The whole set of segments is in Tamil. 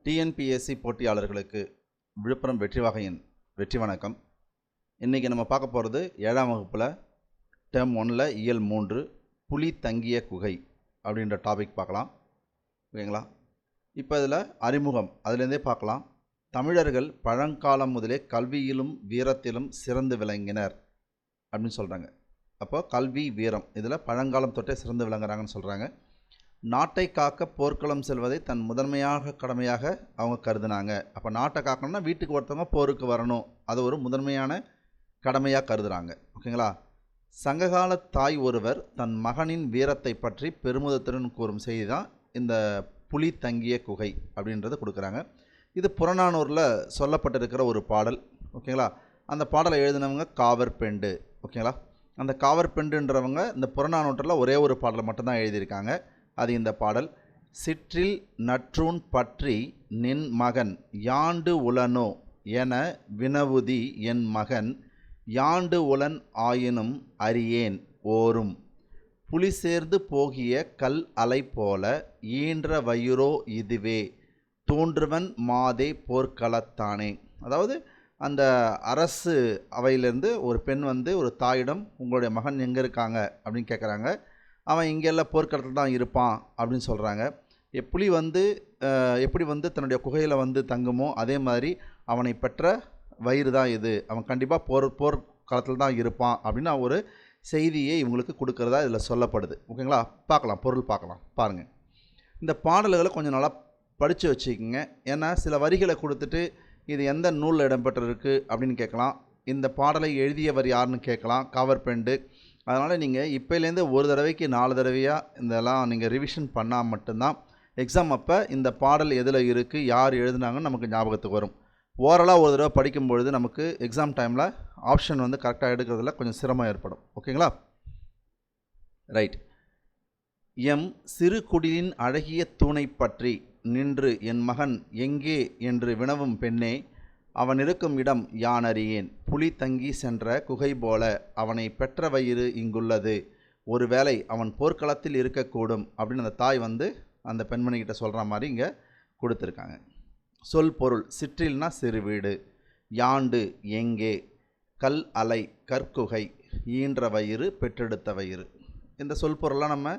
டிஎன்பிஎஸ்சி போட்டியாளர்களுக்கு விழுப்புரம் வெற்றிவாகையின் வெற்றி வணக்கம். இன்றைக்கி நம்ம பார்க்க போகிறது 7ஆம் வகுப்பில் டேர்ம் 1ல் இயல் 3 புலி தங்கிய குகை அப்படின்ற டாபிக் பார்க்கலாம். ஓகேங்களா? இப்போ இதில் அறிமுகம் அதுலேருந்தே பார்க்கலாம். தமிழர்கள் பழங்காலம் முதலே கல்வியிலும் வீரத்திலும் சிறந்து விளங்கினர் அப்படின்னு சொல்கிறாங்க. அப்போ கல்வி வீரம் இதில் பழங்காலம் தொட்டே சிறந்து விளங்குறாங்கன்னு சொல்கிறாங்க. நாட்டை காக்க போர்க்களம் செல்வதை தன் முதன்மையாக கடமையாக அவங்க கருதுனாங்க. அப்போ நாட்டை காக்கணும்னா வீட்டுக்கு ஒருத்தவங்க போருக்கு வரணும், அது ஒரு முதன்மையான கடமையாக கருதுகிறாங்க. ஓகேங்களா? சங்ககால தாய் ஒருவர் தன் மகனின் வீரத்தை பற்றி பெருமிதத்துடன் கூறும் செய்தி தான் இந்த புலி தங்கிய குகை அப்படின்றத கொடுக்குறாங்க. இது புறநானூரில் சொல்லப்பட்டிருக்கிற ஒரு பாடல். ஓகேங்களா? அந்த பாடலை எழுதினவங்க காவற்பெண்டு. ஓகேங்களா? அந்த காவற்பெண்டுன்றவங்க இந்த புறநானூற்றில் ஒரே ஒரு பாடலை மட்டும்தான் எழுதியிருக்காங்க. அது இந்த பாடல். சிற்றில் நற்றூன் பற்றி நின் மகன் யாண்டு உளனோ என வினவுதி என் மகன் யாண்டு உளன் ஆயினும் அறியேன் ஓரும் புலி சேர்ந்து போகிய கல் அலை போல ஈன்ற வயிறோ இதுவே தோன்றுவன் மாதே போர்க்களத்தானே. அதாவது அந்த அரசு அவையிலேருந்து ஒரு பெண் ஒரு தாயிடம் உங்களுடைய மகன் எங்கே இருக்காங்க அப்படின்னு கேட்குறாங்க. அவன் இங்கெல்லாம் போர்க்களத்தில் தான் இருப்பான் அப்படின்னு சொல்கிறாங்க. புலி எப்படி தன்னுடைய குகையில் தங்குமோ அதே மாதிரி அவனை பெற்ற வயிறு தான் இது, அவன் கண்டிப்பாக போர்க்களத்தில் தான் இருப்பான் அப்படின்னு ஒரு செய்தியை இவங்களுக்கு கொடுக்கறதா இதில் சொல்லப்படுது. ஓகேங்களா? பார்க்கலாம், பொருள் பார்க்கலாம். பாருங்கள், இந்த பாடல்களை கொஞ்சம் நல்லா படித்து வச்சுக்கோங்க. ஏன்னா சில வரிகளை கொடுத்துட்டு இது எந்த நூலில் இடம்பெற்றிருக்கு அப்படின்னு கேட்கலாம். இந்த பாடலை எழுதியவர் யாருன்னு கேட்கலாம், காவற்பெண்டு. அதனால் நீங்கள் இப்போலேருந்து ஒரு தடவைக்கு 4 தடவையாக இதெல்லாம் நீங்கள் ரிவிஷன் பண்ணால் மட்டும்தான் எக்ஸாம் அப்போ இந்த பாடல் எதில் இருக்குது, யார் எழுதுனாங்கன்னு நமக்கு ஞாபகத்துக்கு வரும். ஓரலாக ஒரு தடவை படிக்கும்பொழுது நமக்கு எக்ஸாம் டைமில் ஆப்ஷன் கரெக்டாக எடுக்கிறதுல கொஞ்சம் சிரமம் ஏற்படும். ஓகேங்களா? ரைட். எம் சிறு குடிலின் அழகிய தூணை பற்றி நின்று என் மகன் எங்கே என்று வினவும் பெண்ணே, அவன் இருக்கும் இடம் யான் அறியேன், புலி தங்கி சென்ற குகை போல அவனை பெற்ற வயிறு இங்குள்ளது, ஒருவேளை அவன் போர்க்களத்தில் இருக்கக்கூடும் அப்படின்னு அந்த தாய் அந்த பெண்மணிக்கிட்ட சொல்கிற மாதிரி இங்கே கொடுத்துருக்காங்க. சொல் பொருள். சிற்றில்னா சிறு வீடு, யாண்டு எங்கே, கல் அலை கற்குகை, ஈன்ற வயிறு பெற்றெடுத்த வயிறு. இந்த சொல் பொருள்லாம் நம்ம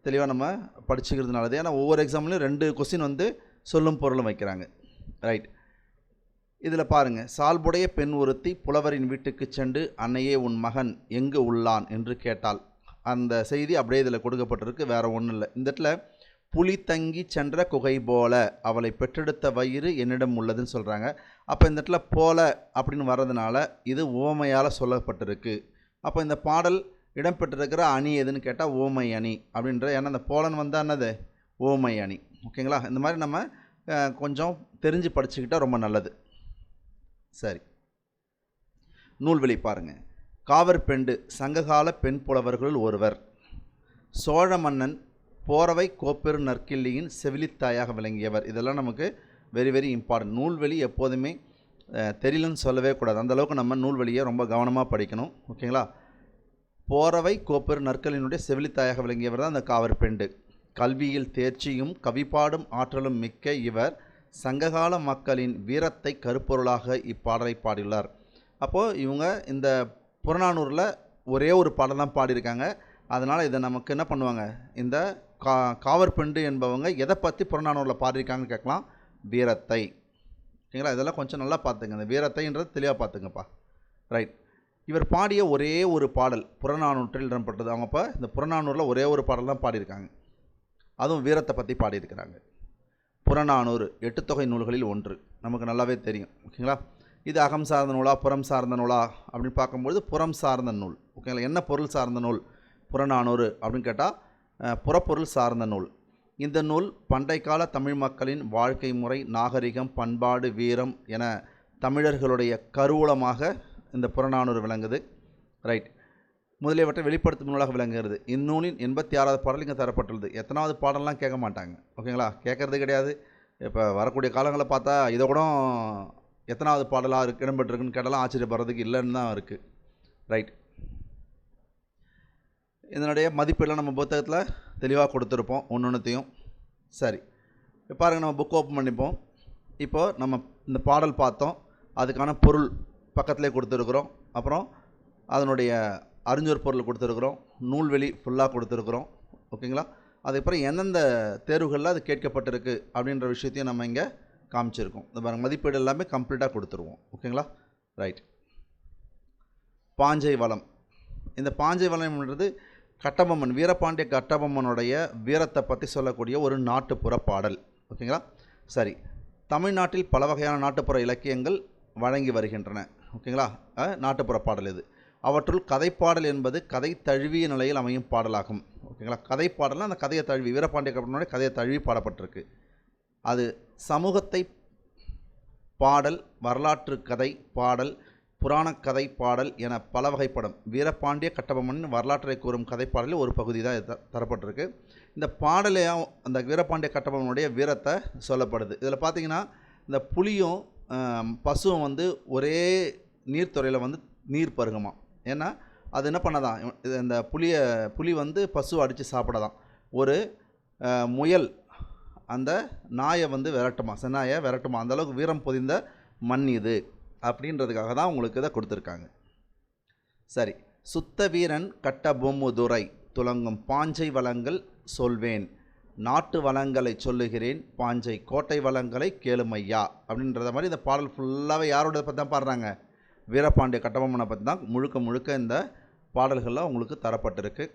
தெளிவாக நம்ம படிச்சுக்கிறது நல்லது. ஏன்னா ஒவ்வொரு எக்ஸாம்லையும் 2 கொஸ்டின் சொல்லும் பொருளும் வைக்கிறாங்க. ரைட். இதில் பாருங்கள், சால்புடைய பெண் ஒருத்தி புலவரின் வீட்டுக்கு சென்று அன்னையே உன் மகன் எங்கு உள்ளான் என்று கேட்டாள். அந்த செய்தி அப்படியே இதில் கொடுக்கப்பட்டிருக்கு, வேறு ஒன்றும் இல்லை. இந்த இடத்துல புலி தங்கி சென்ற குகை போல அவளை பெற்றெடுத்த வயிறு என்னிடம் உள்ளதுன்னு சொல்கிறாங்க. அப்போ இந்த இடத்துல போல அப்படின்னு வர்றதுனால இது உவமையால் சொல்லப்பட்டிருக்கு. அப்போ இந்த பாடல் இடம்பெற்றிருக்கிற அணி எதுன்னு கேட்டால் ஓமை அணி அப்படின்ற, ஏன்னா அந்த போலன் என்னது ஓமை அணி. ஓகேங்களா? இந்த மாதிரி நம்ம கொஞ்சம் தெரிஞ்சு படிச்சுக்கிட்டால் ரொம்ப நல்லது. சரி, நூல்வெளி பாருங்கள். காவற்பெண்டு சங்ககால பெண் புலவர்களுள் ஒருவர். சோழ மன்னன் போரவை கோப்பெரு நற்கிள்ளியின் செவிலித்தாயாக விளங்கியவர். இதெல்லாம் நமக்கு வெரி வெரி இம்பார்ட்டன்ட். நூல்வெளி எப்போதுமே தெரியலன்னு சொல்லவே கூடாது. அந்தளவுக்கு நம்ம நூல்வெளியை ரொம்ப கவனமாக படிக்கணும். ஓகேங்களா? போரவை கோப்பெரு நற்கல்லினுடைய செவிலித்தாயாக விளங்கியவர் தான் அந்த காவற்பெண்டு. கல்வியில் தேர்ச்சியும் கவிப்பாடும் ஆற்றலும் மிக்க இவர் சங்ககால மக்களின் வீரத்தை கருப்பொருளாக இப்பாடலை பாடியுள்ளார். அப்போது இவங்க இந்த புறநானூரில் ஒரே ஒரு பாடல் தான் பாடியிருக்காங்க. அதனால் இதை நமக்கு என்ன பண்ணுவாங்க, இந்த காவற்பெண்டு என்பவங்க எதை பற்றி புறநானூரில் பாடியிருக்காங்கன்னு கேட்கலாம், வீரத்தை. ஓகேங்களா? இதெல்லாம் கொஞ்சம் நல்லா பார்த்துங்க, இந்த வீரத்தைன்றது தெளிவாக பார்த்துங்கப்பா. ரைட். இவர் பாடிய ஒரே ஒரு பாடல் புறநானூற்றில் இடம்பெற்றது. அவங்க இப்போ இந்த புறநானூரில் ஒரே ஒரு பாடல் தான் பாடியிருக்காங்க, அதுவும் வீரத்தை பற்றி பாடியிருக்கிறாங்க. புறநானூறு 8 தொகை நூல்களில் ஒன்று, நமக்கு நல்லாவே தெரியும். ஓகேங்களா? இது அகம் சார்ந்த நூலா புறம் சார்ந்த நூலா அப்படின்னு பார்க்கும்பொழுது புறம் சார்ந்த நூல். ஓகேங்களா? என்ன பொருள் சார்ந்த நூல் புறநானூறு அப்படின்னு கேட்டால் புறப்பொருள் சார்ந்த நூல். இந்த நூல் பண்டை கால தமிழ் மக்களின் வாழ்க்கை முறை, நாகரிகம், பண்பாடு, வீரம் என தமிழர்களுடைய கருவூலமாக இந்த புறநானூறு விளங்குது. ரைட். முதலியவற்றை வெளிப்படுத்தும் நூலாக விளங்குகிறது. இந்நூலின் 86வது பாடல் இங்கே தரப்பட்டுள்ளது. எத்தனாவது பாடலாம் கேட்க மாட்டாங்க. ஓகேங்களா? கேட்குறது கிடையாது. இப்போ வரக்கூடிய காலங்களை பார்த்தா இதை கூட எத்தனாவது பாடலாக இடம்பெற்றிருக்குன்னு கேட்டாலும் ஆச்சரியப்படுறதுக்கு இல்லைன்னு தான் இருக்குது. ரைட். இதனுடைய மதிப்பெல்லாம் நம்ம புத்தகத்தில் தெளிவாக கொடுத்துருப்போம் ஒன்றுத்தையும். சரி, இப்போ பாருங்கள், நம்ம புக் ஓப்பன் பண்ணிப்போம். இப்போது நம்ம இந்த பாடல் பார்த்தோம், அதுக்கான பொருள் பக்கத்திலே கொடுத்துருக்குறோம். அப்புறம் அதனுடைய அறிஞர் பொருள் கொடுத்துருக்குறோம், நூல்வெளி ஃபுல்லாக கொடுத்துருக்குறோம். ஓகேங்களா? அதுக்கப்புறம் எந்தெந்த தேர்வுகளில் அது கேட்கப்பட்டிருக்கு அப்படின்ற விஷயத்தையும் நம்ம இங்கே காமிச்சிருக்கோம். இந்த பாருங்கள், மதிப்பீடு எல்லாமே கம்ப்ளீட்டாக கொடுத்துருவோம். ஓகேங்களா? ரைட். பாஞ்சை வளம். இந்த பாஞ்சை வளம்ன்றது கட்டபொம்மன், வீரபாண்டிய கட்டபொம்மனுடைய வீரத்தை பற்றி சொல்லக்கூடிய ஒரு நாட்டுப்புற பாடல். ஓகேங்களா? சரி, தமிழ்நாட்டில் பல வகையான நாட்டுப்புற இலக்கியங்கள் வழங்கி வருகின்றன. ஓகேங்களா? நாட்டுப்புற பாடல் இது. அவற்றுள் கதைப்பாடல் என்பது கதை தழுவிய நிலையில் அமையும் பாடலாகும். ஓகேங்களா? கதைப்பாடல்னால் அந்த கதையை தழுவி, வீரபாண்டிய கட்டபொம்மனுடைய கதையை தழுவி பாடப்பட்டிருக்கு. அது சமூகத்தை பாடல், வரலாற்று கதை பாடல், புராணக்கதை பாடல் என பல வகைப்படும். வீரபாண்டிய கட்டபொம்மன் வரலாற்றை கூறும் கதைப்பாடலில் ஒரு பகுதி தான் தரப்பட்டிருக்கு. இந்த பாடலையும் அந்த வீரபாண்டிய கட்டபொம்மனுடைய வீரத்தை சொல்லப்படுது. இதில் பார்த்திங்கன்னா இந்த புலியும் பசுவும் வந்து ஒரே நீர்த்துறையில் வந்து நீர் பருகுமா. ஏன்னா அது என்ன பண்ணதான், இந்த புலி வந்து பசுவை அடித்து சாப்பிடதான். ஒரு முயல் அந்த நாயை வந்து விரட்டுமா, சென்னாயை விரட்டுமா. அந்தளவுக்கு வீரம் பொதிந்த மண் இது அப்படின்றதுக்காக தான் உங்களுக்கு இதை கொடுத்துருக்காங்க. சரி, சுத்த வீரன் கட்டபொம்முதுரை துலங்கும் பாஞ்சை வளங்கள் சொல்வேன், நாட்டு வளங்களை சொல்லுகிறேன், பாஞ்சை கோட்டை வளங்களை கேளுமையா அப்படின்றத மாதிரி இந்த பாடல் ஃபுல்லாகவே யாரோட பற்றி தான் பாடுறாங்க, வீரபாண்டிய கட்டபொம்மனை பற்றி தான் முழுக்க இந்த பாடல்களில் உங்களுக்கு தரப்பட்டிருக்கு.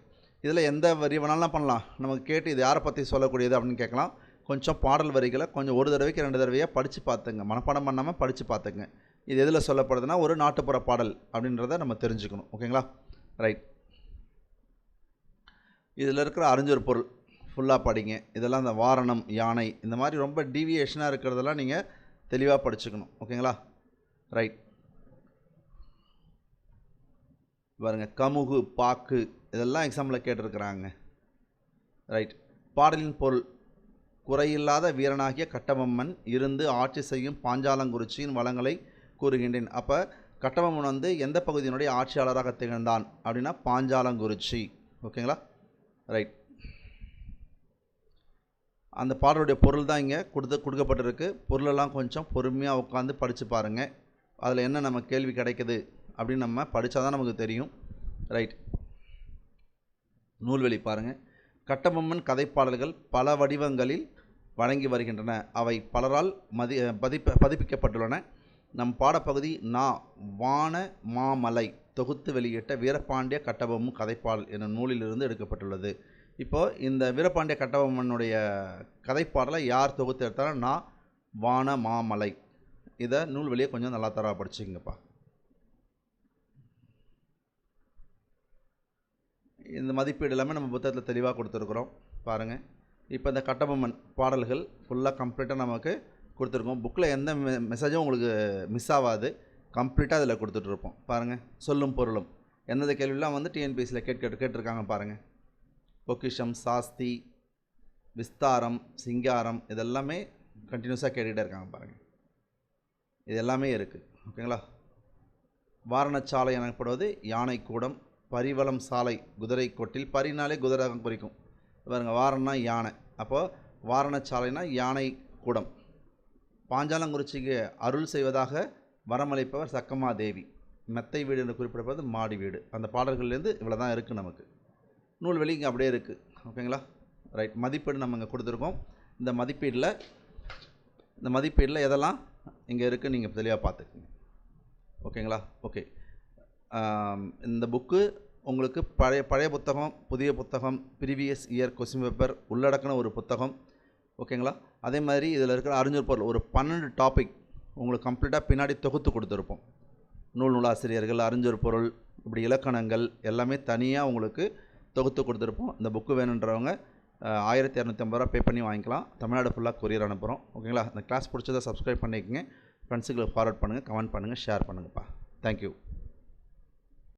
இதில் எந்த வரி வேணாலும் பண்ணலாம். நமக்கு கேட்டு இது யாரை பற்றி சொல்லக்கூடியது அப்படின்னு கேட்கலாம். கொஞ்சம் பாடல் வரிகளை கொஞ்சம் ஒரு தடவைக்கு 2 தடவையாக படித்து பார்த்துங்க, மனப்பாடம் பண்ணாமல் படித்து பார்த்துங்க. இது எதில் சொல்லப்படுதுன்னா ஒரு நாட்டுப்புற பாடல் அப்படின்றத நம்ம தெரிஞ்சுக்கணும். ஓகேங்களா? ரைட். இதில் இருக்கிற அறிஞர் பொருள் ஃபுல்லாக படிங்க. இதெல்லாம் இந்த வாரணம், யானை, இந்த மாதிரி ரொம்ப டீவியேஷனாக இருக்கிறதெல்லாம் நீங்கள் தெளிவாக படிச்சுக்கணும். ஓகேங்களா? ரைட். பாருங்கள், கமுகு, பாக்கு, இதெல்லாம் எக்ஸாம்பிளில் கேட்டிருக்கிறாங்க. ரைட். பாடலின் பொருள்: குறையில்லாத வீரனாகிய கட்டபொம்மன் இருந்து ஆட்சி செய்யும் பாஞ்சாலங்குறிச்சியின் வளங்களை கூறுகின்றேன். அப்போ கட்டபொம்மன் வந்து எந்த பகுதியினுடைய ஆட்சியாளராக திகழ்ந்தான் அப்படின்னா பாஞ்சாலங்குறிச்சி. ஓகேங்களா? ரைட். அந்த பாடலுடைய பொருள் தான் இங்கே கொடுக்கப்பட்டிருக்கு. பொருளெல்லாம் கொஞ்சம் பொறுமையாக உட்காந்து படித்து பாருங்கள். அதில் என்ன நம்ம கேள்வி கிடைக்குது அப்படின்னு நம்ம படித்தா தான் நமக்கு தெரியும். ரைட். நூல்வெளி பாருங்கள். கட்டபொம்மன் கதைப்பாடல்கள் பல வடிவங்களில் வழங்கி வருகின்றன. அவை பலரால் பதிப்பிக்கப்பட்டுள்ளன. நம் பாடப்பகுதி வான மாமலை தொகுத்து வெளியிட்ட வீரபாண்டிய கட்டபொம்மன் கதைப்பாடல் எனும் நூலிலிருந்து எடுக்கப்பட்டுள்ளது. இப்போது இந்த வீரபாண்டிய கட்டபொம்மனுடைய கதைப்பாடலை யார் தொகுத்து எடுத்தாலும் வான மாமலை. இதை நூல்வெளியை கொஞ்சம் நல்லா தரவா படிச்சுங்கப்பா. இந்த மதிப்பீடு எல்லாமே நம்ம புத்தகத்தில் தெளிவாக கொடுத்துருக்குறோம் பாருங்கள். இப்போ இந்த கட்டபொம்மன் பாடல்கள் ஃபுல்லாக கம்ப்ளீட்டாக நமக்கு கொடுத்துருக்கோம். புக்கில் எந்த மெசேஜும் உங்களுக்கு மிஸ் ஆகாது, கம்ப்ளீட்டாக அதில் கொடுத்துட்ருப்போம். பாருங்கள், சொல்லும் பொருளும் எந்தெந்த கேள்வியெலாம் வந்து டிஎன்பிஎஸ்சியில் கேட்டிருக்காங்க பாருங்கள். பொக்கிஷம், சாஸ்தி, விஸ்தாரம், சிங்காரம், இதெல்லாமே கண்டினியூஸாக கேட்டுக்கிட்டே இருக்காங்க பாருங்கள். இது எல்லாமே இருக்குது. ஓகேங்களா? வாரணச்சாலை எனப்படுவது யானை கூடம், பரிவளம் சாலை குதிரை கொட்டில், பரினாலே குதிரை குறிக்கும். பாருங்கள், வாரம்னா யானை, அப்போது வாரணச்சாலைனா யானை கூடம். பாஞ்சாலங்குறிச்சிக்கு அருள் செய்வதாக வரமளிப்பவர் சக்கமாதேவி. மெத்தை வீடு என்று குறிப்பிடப்படுவது மாடி வீடு. அந்த பாடல்கள்லேருந்து இவ்வளோ தான் இருக்குது நமக்கு. நூல்வெளி இங்கே அப்படியே இருக்குது. ஓகேங்களா? ரைட். மதிப்பீடு நம்ம இங்கே கொடுத்துருக்கோம். இந்த மதிப்பீடில் எதெல்லாம் இங்கே இருக்குது நீங்கள் தெளிவாக பார்த்துக்குங்க. ஓகேங்களா? ஓகே. இந்த புக்கு உங்களுக்கு பழைய புத்தகம், புதிய புத்தகம், ப்ரீவியஸ் இயர் கொஸ்டின் பேப்பர் உள்ளடக்கின ஒரு புத்தகம். ஓகேங்களா? அதே மாதிரி இதில் இருக்கிற அறிஞர் பொருள் ஒரு 12 டாபிக் உங்களுக்கு கம்ப்ளீட்டாக பின்னாடி தொகுத்து கொடுத்துருப்போம். நூலாசிரியர்கள், அறிஞர் பொருள், இப்படி இலக்கணங்கள் எல்லாமே தனியாக உங்களுக்கு தொகுத்து கொடுத்துருப்போம். இந்த புக்கு வேணுன்றவங்க 1250 ரூபா பே பண்ணி வாங்கிக்கலாம். தமிழ்நாடு ஃபுல்லாக கொரியர் அனுப்புகிறோம். ஓகேங்களா? இந்த கிளாஸ் பிடிச்சதை சப்ஸ்கிரைப் பண்ணிக்கோங்க. ஃப்ரெண்ட்ஸுங்களுக்கு ஃபார்வர்ட் பண்ணுங்கள், கமெண்ட் பண்ணுங்கள், ஷேர் பண்ணுங்கப்பா. தேங்க்யூ.